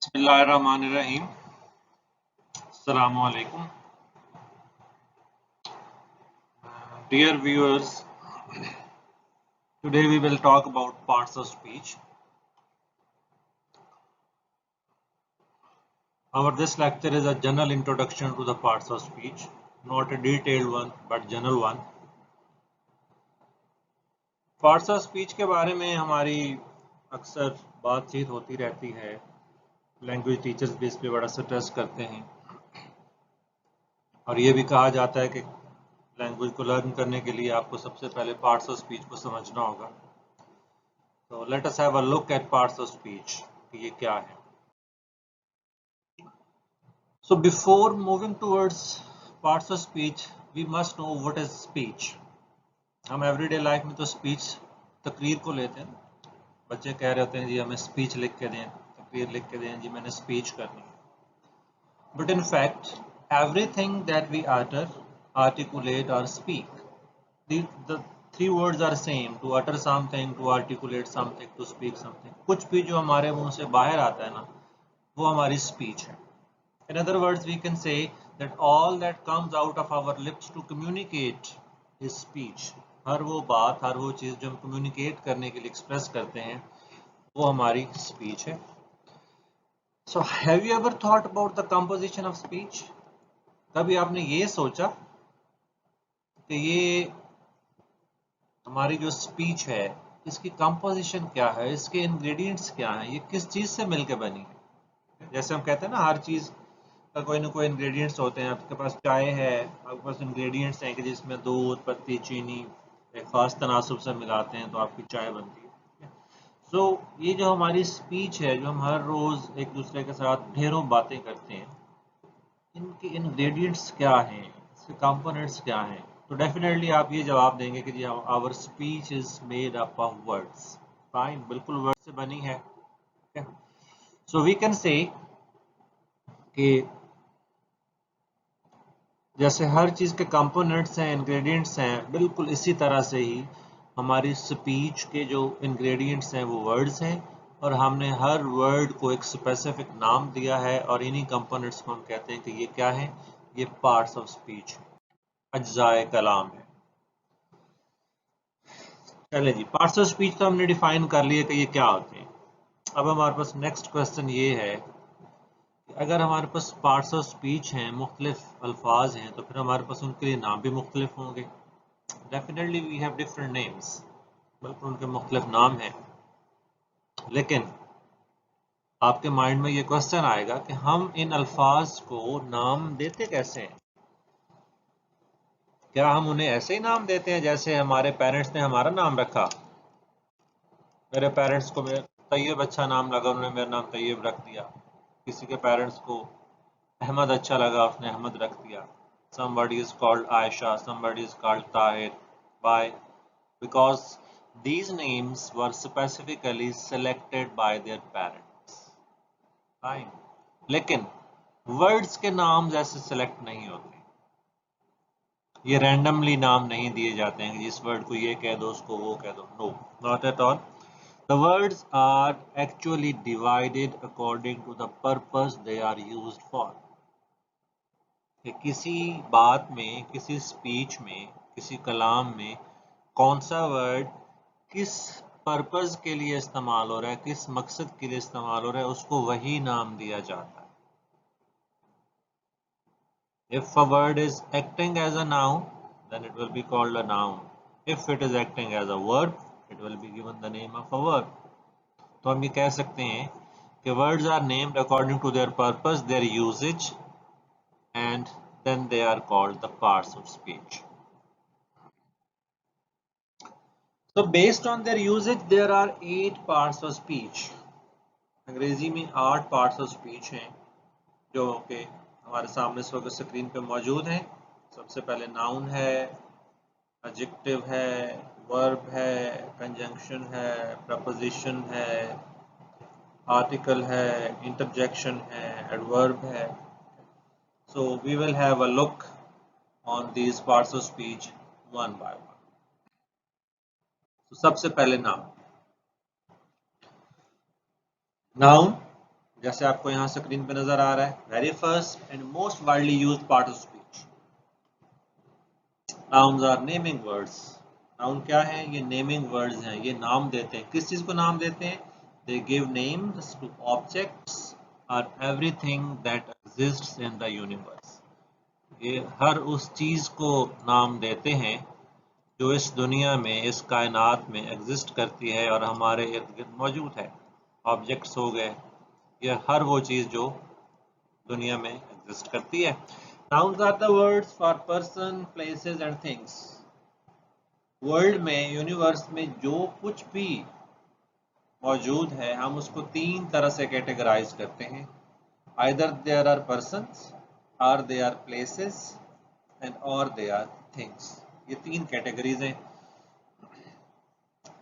बिस्मिल्लाहिर्रहमानिर्रहीम। अस्सलामु अलैकुम। Dear viewers, today we will talk about parts of speech. Our this lecture is a general introduction to the parts of speech, not a detailed one but general one. Parts of speech के बारे में हमारी अक्सर बातचीत होती रहती है। Language teachers भी इस पे बड़ा स्ट्रेस करते हैं और ये भी कहा जाता है कि लैंग्वेज को लर्न करने के लिए आपको सबसे पहले पार्ट्स ऑफ स्पीच को समझना होगा। तो late us have a look eight parts of speech कि ये क्या है। So before moving towards parts of speech, we must know what is speech. हम एवरीडे लाइफ में तो स्पीच तकरीर को लेते हैं। बच्चे कह रहे होते हैं जी हमें स्पीच लिख के दें, तकरीर लिख के दें, जी मैंने स्पीच करनी है। But in fact, everything that we utter, articulate or speak, the three words are same: to utter something, to articulate something, to speak something. कुछ भी जो हमारे मुंह से बाहर आता है ना, वो हमारी स्पीच है। In other words, we can say that all that comes out of our lips to communicate is speech. हर वो बात, हर वो चीज़ जो हम communicate करने के लिए एक्सप्रेस करते हैं, वो हमारी speech है। So, have you ever thought about the composition of speech? कभी आपने ये सोचा कि ये हमारी जो speech है, इसकी composition क्या है, इसके ingredients क्या हैं, ये किस चीज़ से मिलकर बनी है? जैसे हम कहते हैं ना, हर चीज़ का कोई ना कोई इंग्रेडिएंट्स होते हैं। आपके पास चाय है, आपके पास इंग्रेडिएंट्स हैं कि जिसमें दूध, पत्ती, चीनी एक खास तनासुब से मिलाते हैं तो आपकी चाय बनती है। सो ये जो हमारी स्पीच है, जो हम हर रोज़ एक दूसरे के साथ ढेरों बातें करते हैं, इनके इंग्रेडिएंट्स क्या हैं, इसके कंपोनेंट्स क्या हैं? तो डेफिनेटली आप ये जवाब देंगे कि जी our speech is made up of words. Fine, बिल्कुल वर्ड से बनी है। सो वी कैन से कि जैसे हर चीज़ के कंपोनेंट्स हैं, इंग्रेडिएंट्स हैं, बिल्कुल इसी तरह से ही हमारी स्पीच के जो इंग्रेडिएंट्स हैं वो वर्ड्स हैं और हमने हर वर्ड को एक स्पेसिफिक नाम दिया है और इन्हीं कंपोनेंट्स को हम कहते हैं कि ये क्या है, ये पार्ट्स ऑफ स्पीच है, अज्जाए कलाम है। चले जी, पार्ट्स ऑफ स्पीच तो हमने डिफाइन कर लिया कि ये क्या होते हैं। अब हमारे पास नेक्स्ट क्वेश्चन ये है, अगर हमारे पास पार्ट्स ऑफ स्पीच हैं, मुख्तलिफ अल्फाज हैं, तो फिर हमारे पास उनके लिए नाम भी मुख्तलिफ होंगे। Definitely we have different names, बिल्कुल उनके मुख्तलिफ नाम हैं। लेकिन आपके माइंड में ये क्वेश्चन आएगा कि हम इन अल्फाज को नाम देते कैसे हैं? क्या हम उन्हें ऐसे ही नाम देते हैं जैसे हमारे पेरेंट्स ने हमारा नाम रखा? मेरे पेरेंट्स को तैयब अच्छा नाम लगा, उन्होंने मेरा नाम तैयब रख दिया। किसी के पेरेंट्स को अहमद अच्छा लगा, उसने अहमद रख दिया। Somebody is called Aisha, somebody is called Tahir. Why? Because these names were specifically selected by their parents. Fine. लेकिन वर्ड्स के नाम ऐसे सेलेक्ट नहीं होते, ये रैंडमली नाम नहीं दिए जाते हैं कि इस वर्ड को ये कह दो, उसको वो कह दो। No, not at all. The words are actually divided according to the purpose they are used for. कि किसी बात में, किसी स्पीच में, किसी कलाम में कौन सा वर्ड किस पर्पस के लिए इस्तेमाल हो रहा है, किस मकसद के लिए इस्तेमाल हो रहा है, उसको वही नाम दिया जाता है। If a word is acting as a noun, then it will be called a noun. If it is acting as a verb, it will be given the name of a verb. तो हम ये कह सकते हैं कि words are named according to their purpose, their usage, and then they are called the parts of speech. So based on their usage, there are 8 parts of speech. अंग्रेजी में 8 parts of speech हैं जो कि हमारे सामने इस वक्त screen पे मौजूद हैं। सबसे पहले नाउन है, एडजेक्टिव है, वर्ब है, कंजंक्शन है, प्रपोजिशन है, आर्टिकल है, इंटरजेक्शन है, एडवर्ब है। So we will have a look on these parts of speech one by one. So सबसे पहले नाउन। नाउन जैसे आपको यहाँ स्क्रीन पे नजर आ रहा है, very first and most widely used part of speech. Nouns are naming words. Noun क्या है? ये नेमिंग वर्ड्स हैं, ये नाम देते हैं। किस चीज को नाम देते हैं? They give names to objects और everything that exists in the universe. ये हर उस चीज को नाम देते हैं जो इस दुनिया में, इस कायनात में एग्जिस्ट करती है और हमारे इर्द गिर्द मौजूद है। ऑब्जेक्ट्स हो गए, ये हर वो चीज जो दुनिया में एग्जिस्ट करती है। Nouns are the words for person, places and things. World में, यूनिवर्स में जो कुछ भी मौजूद है, हम उसको तीन तरह से कैटेगराइज करते हैं। Either there are persons, or they are places, and or they are things. ये तीन कैटेगरीज हैं।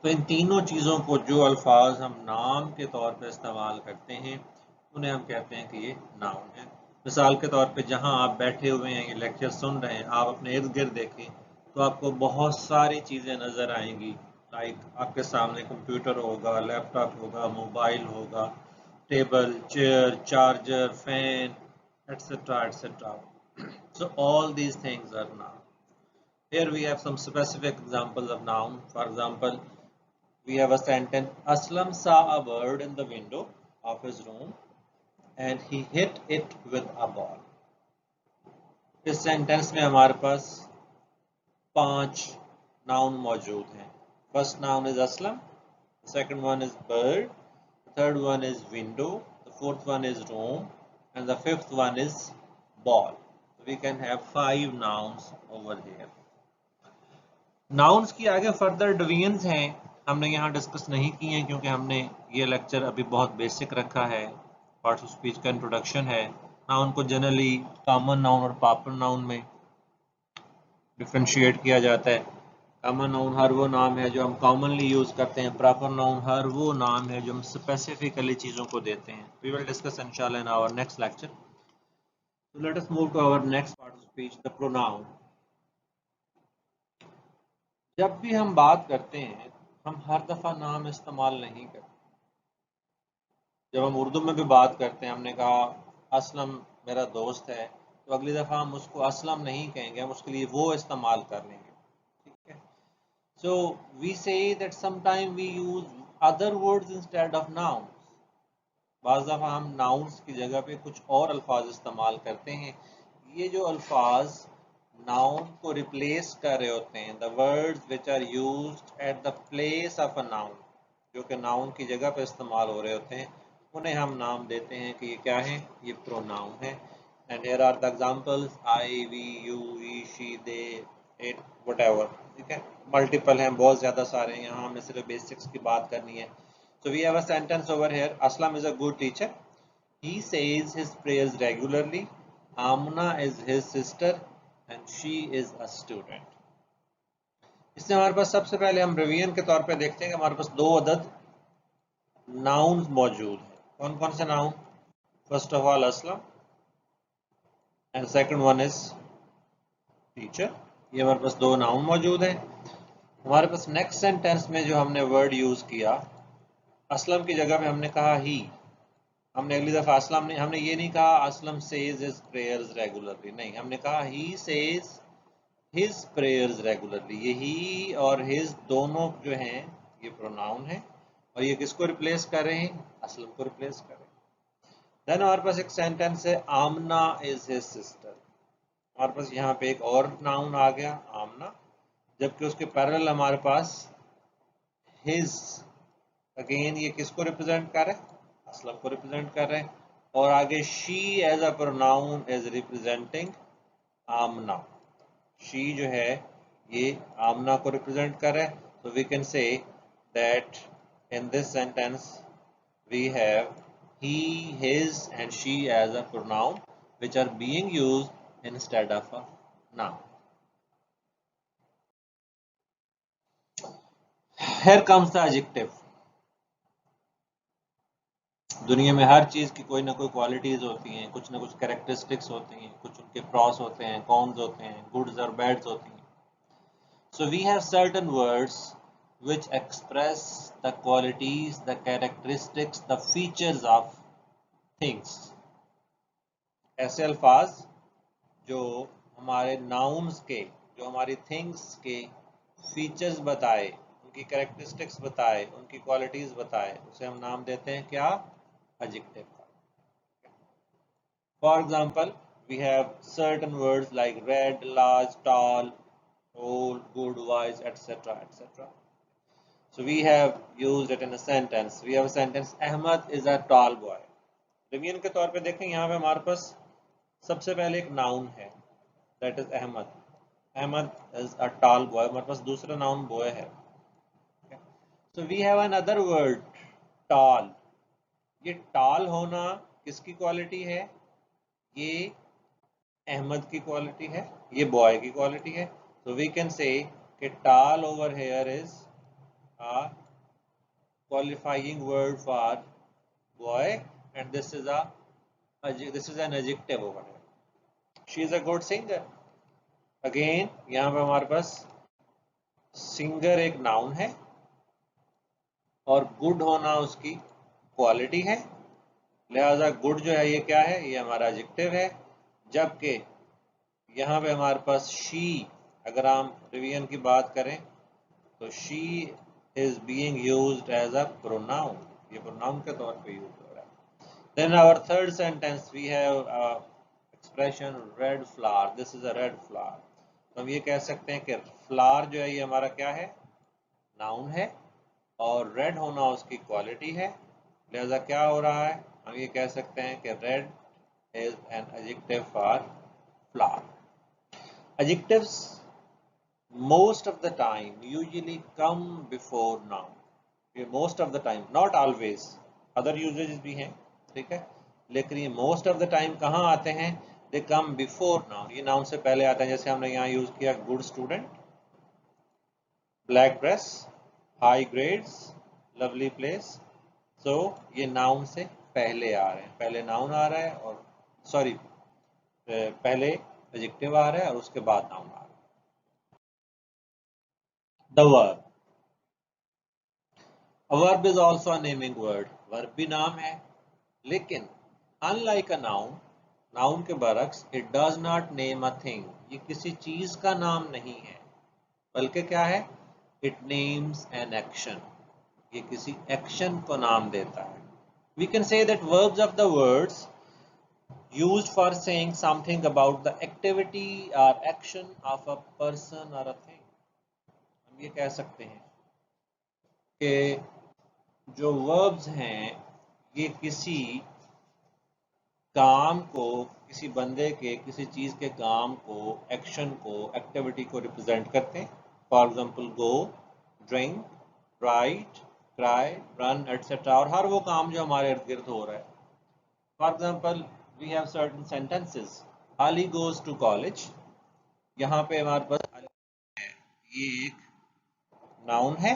तो इन तीनों चीज़ों को, जो अल्फाज हम नाम के तौर पर इस्तेमाल करते हैं, उन्हें हम कहते हैं कि ये नाउन है। मिसाल के तौर पे जहाँ आप बैठे हुए हैं, ये लेक्चर सुन रहे हैं, आप अपने इर्द गिर्द देखें तो आपको बहुत सारी चीज़ें नज़र आएंगी। लाइक आपके सामने कंप्यूटर होगा, लैपटॉप होगा, मोबाइल होगा, table, chair, charger, fan, etcetera etcetera. So all these things are noun. Here we have some specific examples of noun. For example, we have a sentence, Aslam saw a bird in the window of his room and he hit it with a ball. इस sentence में हमारे पास 5 noun मौजूद हैं। First noun is Aslam, second one is bird, the third one is window, the fourth one is room, and the fifth one is ball. So we can have 5 nouns over here. Nouns की आगे further divisions हैं, हमने यहाँ discuss नहीं की हैं क्योंकि हमने ये लेक्चर अभी बहुत बेसिक रखा है। पार्ट्स ऑफ स्पीच का इंट्रोडक्शन है। नाउन को जनरली कॉमन नाउन और प्रॉपर नाउन में डिफरेंशिएट किया जाता है। कॉमन नाउन हर वो नाम है जो हम कॉमनली यूज करते हैं। प्रॉपर नाउन हर वो नाम है जो हम स्पेसिफिकली चीजों को देते हैं। वी विल डिस्कस इंशाल्लाह in our next lecture. So let us move to our next part of speech, the pronoun. जब भी हम बात करते हैं, हम हर दफा नाम इस्तेमाल नहीं करते। जब हम उर्दू में भी बात करते हैं, हमने कहा असलम मेरा दोस्त है, तो अगली दफा हम उसको असलम नहीं कहेंगे, हम उसके लिए वो इस्तेमाल कर लेंगे। ठीक है। So we say that sometime we use other words instead of nouns. बाज़ दफ़ा हम nouns की जगह पे कुछ और अल्फाज इस्तेमाल करते हैं। ये जो अल्फाज noun को रिप्लेस कर रहे होते हैं, the words which are used at the place of a noun, जो कि noun की जगह पे इस्तेमाल हो रहे होते हैं, उन्हें हम नाम देते हैं कि ये क्या है, ये प्रोनाउन है। And here are the examples, I, we, you, he, she, they, it, whatever. ठीक है, मल्टीपल हैं, बहुत ज़्यादा सारे हैं। यहाँ हमें सिर्फ बेसिक्स की बात करनी है। So we have a sentence over here, Aslam is a good teacher. He says his prayers regularly. Amna is his sister and she is a student. इससे हमारे पास सबसे पहले हम रिवीजन के तौर पे देखते हैं कि हमारे पास 2 अदद नाउन्स मौजूद हैं। कौन कौन से noun? First of all Aslam and second one is teacher. ये हमारे पास 2 नाउन मौजूद हैं। हमारे पास नेक्स्ट सेंटेंस में जो हमने वर्ड यूज किया, असलम की जगह पे हमने कहा ही। हमने अगली दफा असलम ने, हमने ये नहीं कहा Aslam says his prayers regularly, नहीं, हमने कहा he says his prayers regularly. ये ही और हिज दोनों जो हैं ये प्रोनाउन है और ये किसको रिप्लेस कर रहे हैं? असलम को रिप्लेस कर रहे हैं। देन हमारे पास एक सेंटेंस है, आमना इज हिज सिस्टर। हमारे पास यहाँ पे एक और नाउन आ गया, आमना, जबकि उसके पैरेलल हमारे पास हिज, अगेन ये किसको रिप्रेजेंट कर रहे हैं? असलम को रिप्रेजेंट कर रहे हैं। और आगे she as a pronoun is representing Amna. She जो है ये आमना को रिप्रेजेंट कर रहा है। तो we can say that in this sentence we have he, his and she as a pronoun which are being used instead of a noun. Here comes the adjective. दुनिया में हर चीज की कोई ना कोई क्वालिटीज होती हैं, कुछ ना कुछ कैरेक्टरिस्टिक्स होती हैं, कुछ उनके प्रॉस होते हैं, कॉन्स होते हैं, गुड्स और बैड्स होती हैं। So we have certain words which express the qualities, the characteristics, the features of things. ऐसे अल्फाज जो हमारे नाउन्स के, जो हमारी थिंग्स के फीचर्स बताए, उनकी कैरेक्टरिस्टिक्स बताए, उनकी क्वालिटीज बताए, उसे हम नाम देते हैं क्या? एडजेक्टिव का। For example, we have certain words like red, large, tall, old, good, wise, etc., etc. So we have used it in a sentence. We have a sentence, Ahmad is a tall boy. Revision के तौर पे देखें, यहाँ पे हमारे पास सबसे पहले एक नाउन है, that is Ahmad. Ahmad is a tall boy। हमारे पास दूसरा नाउन boy है। So we have another word, tall। ये tall होना किसकी क्वालिटी है? ये अहमद की क्वालिटी है, ये बॉय की क्वालिटी है। So we can say कि tall over here is a qualifying word for boy, and this is an adjective over here. She is a good singer। Again यहाँ पे हमारे पास singer एक noun है और good होना उसकी क्वालिटी है, लिहाजा good जो है ये क्या है? ये हमारा adjective है। जबकि यहाँ पे हमारे पास she, अगर हम रिवीजन की बात करें तो she is being used as a pronoun। ये pronoun के तौर पे यूज हो रहा है। Then our third sentence we have expression red flower। This is a red flower। तो हम ये कह सकते हैं कि flower जो है ये हमारा क्या है? noun है, और red होना उसकी क्वालिटी है, लिहाजा क्या हो रहा है? हम ये कह सकते हैं कि red is an adjective for flower। Adjectives most of the time usually come before noun। ये most of the time, not always, other usages भी हैं, ठीक है, लेकिन ये most of the time कहाँ आते हैं? they come before noun। ये noun से पहले आते हैं। जैसे हमने यहाँ यूज किया good student, black dress, high grades, lovely place। so ये noun से पहले आ रहे हैं, पहले noun आ रहा है, और सॉरी पहले adjective आ रहा है और उसके बाद noun आ रहा है। The verb। A verb is also a naming word। verb भी नाम है, लेकिन unlike a noun, noun के बरक्स it does not name a thing। ये किसी चीज का नाम नहीं है, बल्कि क्या है? it names an action। ये किसी एक्शन को नाम देता है। We can say that verbs of the words used for saying something about the activity or action of a person or a thing। हम ये कह सकते हैं कि जो वर्ब्स हैं ये किसी काम को, किसी बंदे के, किसी चीज के काम को, एक्शन को, एक्टिविटी को रिप्रेजेंट करते हैं। For example go, drink, right, cry, run, etcetera, और हर वो काम जो हमारे इर्द गिर्द हो रहा है। For example we have certain sentences, Ali goes to college. यहाँ पे हमारे पास अली है, ये एक नाउन है,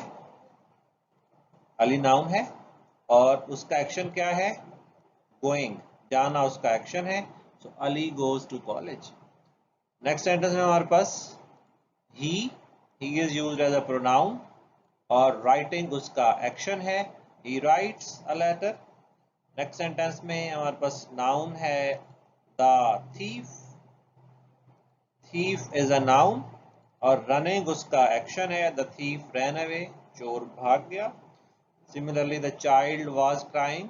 अली नाउन है, और उसका एक्शन क्या है? गोइंग, जाना उसका एक्शन है। So Ali goes to college. Next sentence में हमारे पास he is used as a pronoun, और राइटिंग उसका एक्शन है, he writes a letter. Next sentence में हमारे पास नाउन है the thief, thief is a noun, और रनिंग उसका एक्शन है, द थीफ रैन अवे, चोर भाग गया। Similarly, the child was crying।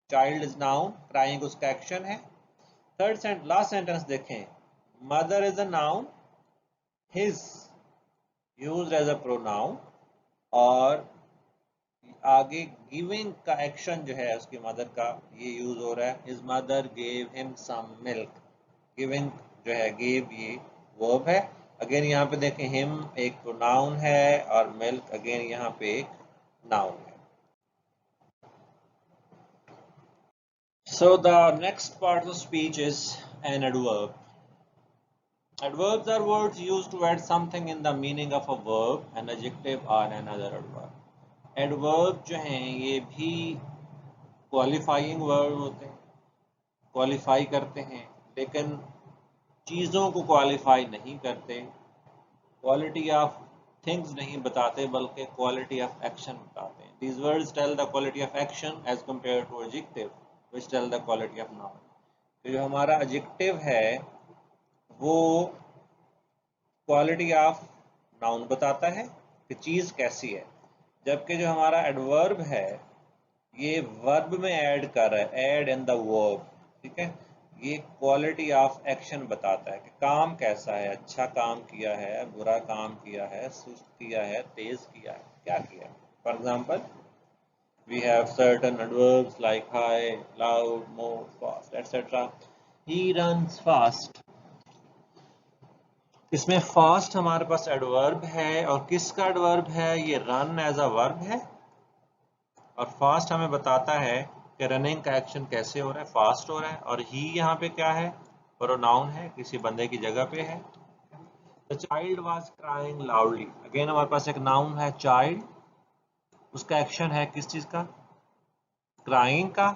Child is noun, crying उसका एक्शन है। लास्ट सेंटेंस देखें, mother is a noun, his used as a pronoun, और आगे गिविंग का एक्शन जो है उसकी मदर का ये यूज हो रहा है, his mother gave him some milk। Giving जो है gave ये वर्ब है। अगेन यहाँ पे देखें him एक प्रोनाउन है और milk अगेन यहाँ पे एक noun है। So the next part of speech is an adverb। Adverbs are words used to add something in the meaning of a verb, an adjective or another adverb। Adverb जो हैं ये भी qualifying word होते हैं, qualify करते हैं, लेकिन चीज़ों को qualify नहीं करते, quality of things नहीं बताते, बल्कि quality of action बताते हैं। These words tell the quality of action as compared to adjective। which tell the quality of noun। तो जो हमारा adjective है वो क्वालिटी ऑफ नाउन बताता है कि चीज कैसी है, जबकि जो हमारा एडवर्ब है ये वर्ब में ऐड कर रहा है, ऐड इन द वर्ब, ठीक है। ये क्वालिटी ऑफ एक्शन बताता है कि काम कैसा है, अच्छा काम किया है, बुरा काम किया है, सुस्त किया है, तेज किया है, क्या किया है। For example we have certain adverbs like high, loud, more, fast, etc. He runs fast। इसमें फास्ट हमारे पास एडवर्ब है, और किसका एडवर्ब है, ये रन एज अ वर्ब है, और फास्ट हमें बताता है कि रनिंग का एक्शन कैसे हो रहा है, फास्ट हो रहा है। और ही यहाँ पे क्या है, प्रोनाउन है, किसी बंदे की जगह पे है। The child was crying loudly, again हमारे पास एक नाउन है चाइल्ड, उसका एक्शन है किस चीज का, क्राइंग का,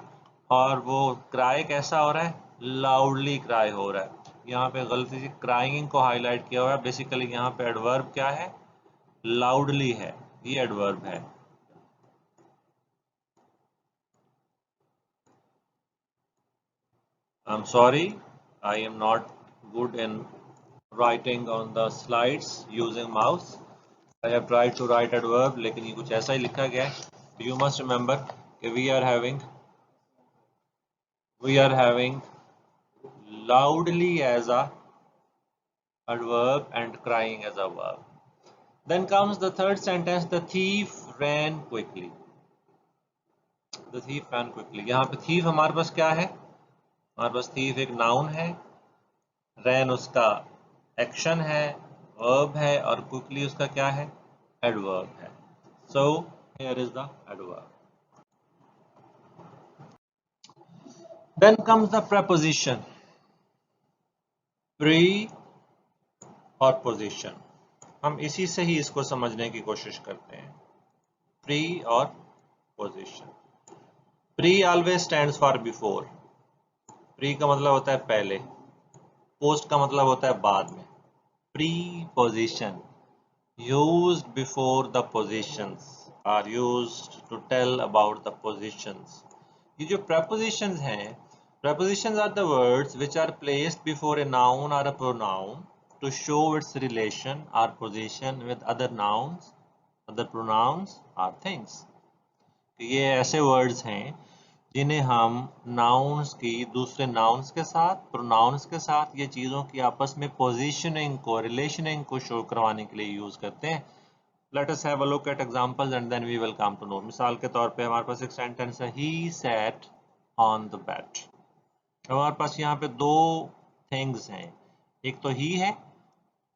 और वो क्राई कैसा हो रहा है, लाउडली क्राई हो रहा है। यहाँ पे गलती से क्राइंग को हाईलाइट किया हुआ है, बेसिकली यहाँ पे एडवर्ब क्या है, लाउडली है, ये एडवर्ब है। I'm sorry, I am not good in writing on the slides using mouse। I have tried to write adverb, लेकिन ये कुछ ऐसा ही लिखा गया है। You must remember कि we are having loudly as a adverb and crying as a verb। Then comes the third sentence, the thief ran quickly। The thief ran quickly, यहाँ पे thief हमारे पास क्या है, हमारे पास thief एक नाउन है, ran उसका एक्शन है, वर्ब है, और quickly उसका क्या है, एडवर्ब है। So here is the adverb। Then comes the preposition, pre और पोजीशन। हम इसी से ही इसको समझने की कोशिश करते हैं, प्री और position. Pre always stands for before. Pre का मतलब होता है पहले, पोस्ट का मतलब होता है बाद में। Pre position used before the positions are used to tell about the positions। ये जो prepositions हैं, prepositions are the words which are placed before a noun or a pronoun to show its relation or position with other nouns, other pronouns or things। ये ऐसे words हैं जिन्हें हम nouns की दूसरे नाउन्स के साथ, प्रोनाउंस के साथ, ये चीज़ों की आपस में पोजीशनिंग को, रिलेशनिंग को शो करवाने के लिए यूज़ करते हैं। Let us have a look at examples and then we will come to know. मिसाल के तौर पे हमारे पास एक सेंटेंस है, he sat on the bed. हमारे पास यहाँ पे दो थिंग्स हैं, एक तो ही है,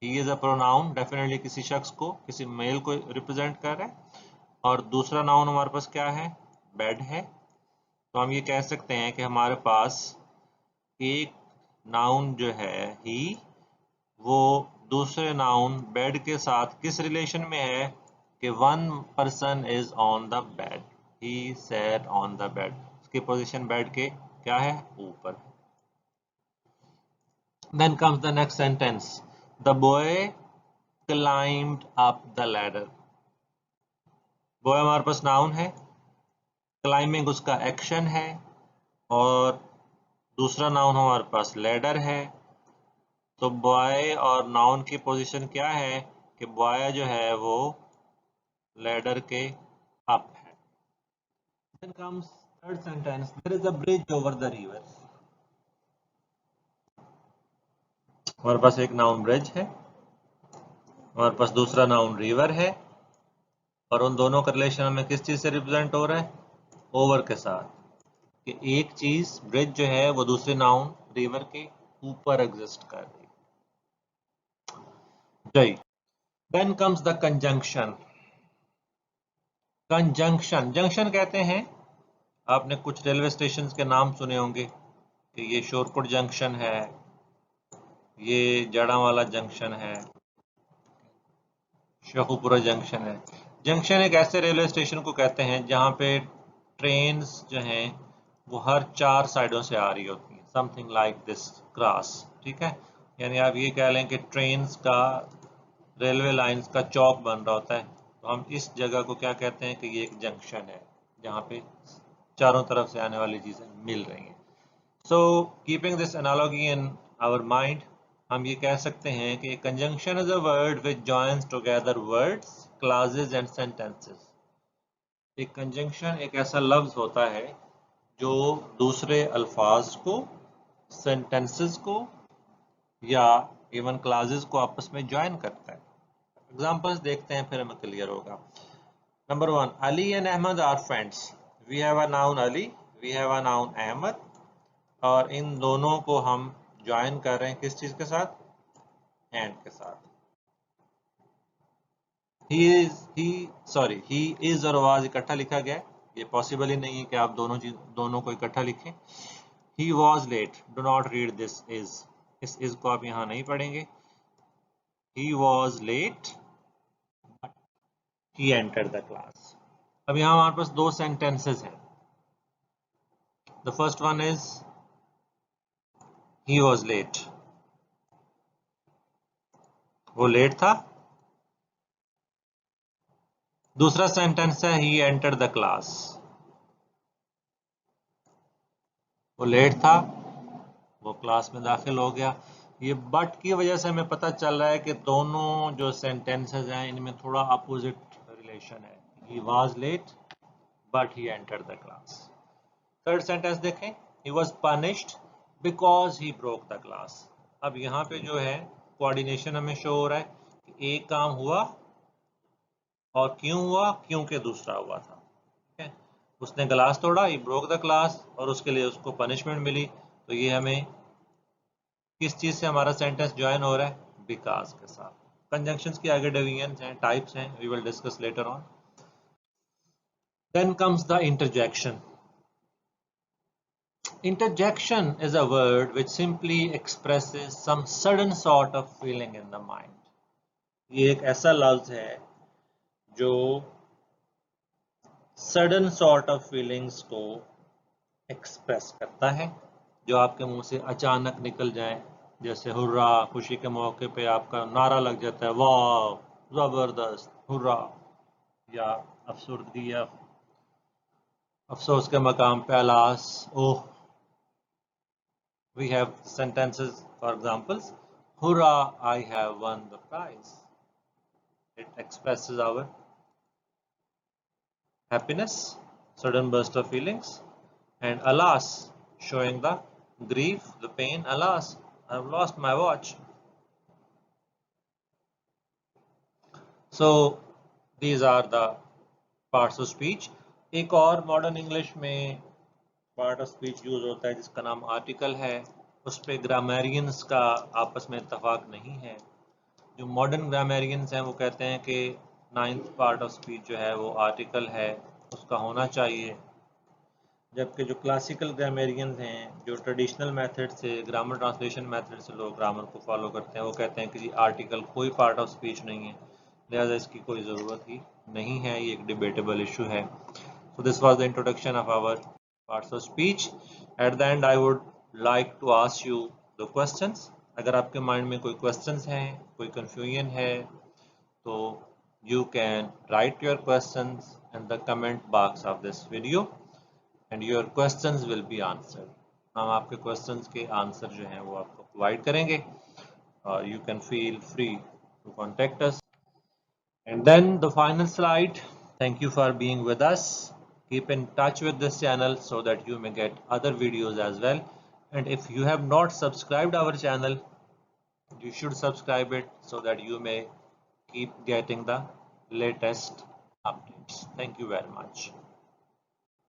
he is a pronoun, definitely किसी शख्स को, किसी मेल को रिप्रेजेंट कर रहा है, और दूसरा नाउन हमारे पास क्या है, बेड है। तो हम ये कह सकते हैं कि हमारे पास एक नाउन जो है ही, वो दूसरे नाउन बेड के साथ किस रिलेशन में है, कि one person is on the bed, he sat on the bed, उसकी पोजीशन बेड के क्या है, ऊपर। Then comes the next sentence, the boy climbed up the ladder. Boy हमारे पास नाउन है, क्लाइंबिंग उसका एक्शन है, और दूसरा नाउन हमारे पास लैडर है। तो बॉय और नाउन की पोजीशन क्या है, कि बॉय जो है वो लैडर के अप है। Then comes third sentence, there is a bridge over the river। हमारे पास एक नाउन ब्रिज है, हमारे पास दूसरा नाउन रिवर है, और उन दोनों का रिलेशन हमें किस चीज से रिप्रेजेंट हो रहा है, ओवर के साथ, कि एक चीज ब्रिज जो है वो दूसरे नाउन रिवर के ऊपर एग्जिस्ट कर रही है। Then comes the conjunction। Conjunction, junction कहते हैं, आपने कुछ रेलवे स्टेशन के नाम सुने होंगे कि ये शोरकोट जंक्शन है, ये जड़ावाला जंक्शन है, शेखुपुरा जंक्शन है। जंक्शन एक ऐसे रेलवे स्टेशन को कहते हैं जहाँ पे ट्रेन्स जो हैं वो हर 4 साइडों से आ रही होती हैं, समथिंग लाइक दिस क्रॉस, ठीक है। यानी आप ये कह लें कि ट्रेन्स का, रेलवे लाइंस का चौक बन रहा होता है, तो हम इस जगह को क्या कहते हैं कि ये एक जंक्शन है, जहाँ पे चारों तरफ से आने वाली चीजें मिल रही हैं। So keeping this analogy in our mind, हम ये कह सकते हैं कि conjunction is a word which joins together words, clauses and sentences. एक कंजंक्शन एक ऐसा लफ्ज होता है जो दूसरे अल्फाज को, सेंटेंसेस को या इवन क्लॉजेज को आपस में ज्वाइन करता है। एग्जांपल्स देखते हैं फिर हमें क्लियर होगा। Number 1, Ali and Ahmad are friends. We have a noun Ali, we have a noun Ahmad, और इन दोनों को हम ज्वाइन कर रहे हैं किस चीज के साथ? एंड के साथ। ही इज और वाज इकट्ठा लिखा गया, ये पॉसिबल ही नहीं है कि आप दोनों को इकट्ठा लिखें। He was late, do not read this is, इस इज को आप यहां नहीं पढ़ेंगे। He was late, he entered the class. अब यहां हमारे पास दो सेंटेंसेस हैं। The first one is he was late, वो लेट था। दूसरा सेंटेंस है ही एंटर्ड द क्लास, वो लेट था, वो क्लास में दाखिल हो गया। ये बट की वजह से हमें पता चल रहा है कि दोनों जो सेंटेंसेस हैं इनमें थोड़ा अपोजिट रिलेशन है। He was late but he entered the class. Third sentence देखें, he was punished because he broke the class. अब यहाँ पे जो है कोऑर्डिनेशन हमें शो हो रहा है कि एक काम हुआ और क्यों हुआ, क्योंकि दूसरा हुआ था। ठीक है, उसने ग्लास तोड़ा, ही ब्रोक द क्लास, और उसके लिए उसको पनिशमेंट मिली। तो ये हमें किस चीज से हमारा सेंटेंस ज्वाइन हो रहा है? बिकॉज के साथ। कंजंक्शंस की आगे डिवीजन हैं, टाइप्स हैं, we will discuss later on. Then comes the interjection. Interjection is a word which simply expresses some sudden sort of feeling in the mind. ये एक ऐसा लफ्ज है जो sudden sort of feelings को एक्सप्रेस करता है, जो आपके मुंह से अचानक निकल जाए। जैसे हुर्रा, खुशी के मौके पे आपका नारा लग जाता है, वाह जबरदस्त, हुर्रा। या अफसुर्दगी या अफसोस के मकाम पे alas, oh. We have sentences, for examples, hurrah, I have won the prize. It expresses our happiness, sudden burst of feelings, and alas, showing the grief, the pain, alas, I've lost my watch. So these are the parts of speech. एक और modern English में part of speech use होता है जिसका नाम article है। उस पर ग्रामेरियंस का आपस में इत्तेफाक नहीं है। जो मॉडर्न ग्रामेरियंस हैं वो कहते हैं कि 9th पार्ट ऑफ स्पीच जो है वो आर्टिकल है, उसका होना चाहिए। जबकि जो क्लासिकल ग्रामेरियंस हैं, जो ट्रेडिशनल मेथड से, ग्रामर ट्रांसलेशन मेथड से लोग ग्रामर को फॉलो करते हैं, वो कहते हैं कि जी आर्टिकल कोई पार्ट ऑफ स्पीच नहीं है, लिहाजा इसकी कोई ज़रूरत ही नहीं है। ये एक डिबेटेबल इशू है। So this was the introduction of our parts of speech. At the end I would like to ask you the questions. अगर आपके माइंड में कोई क्वेश्चंस हैं, कोई कंफ्यूजन है, तो you can write your questions in the comment box of this video and your questions will be answered. हम आपके questions के answer जो हैं वो आपको provide करेंगे, और you can feel free to contact us. And then the final slide. Thank you for being with us. Keep in touch with this channel so that you may get other videos as well. And if you have not subscribed our channel, you should subscribe it so that you may keep getting the latest updates. Thank you very much.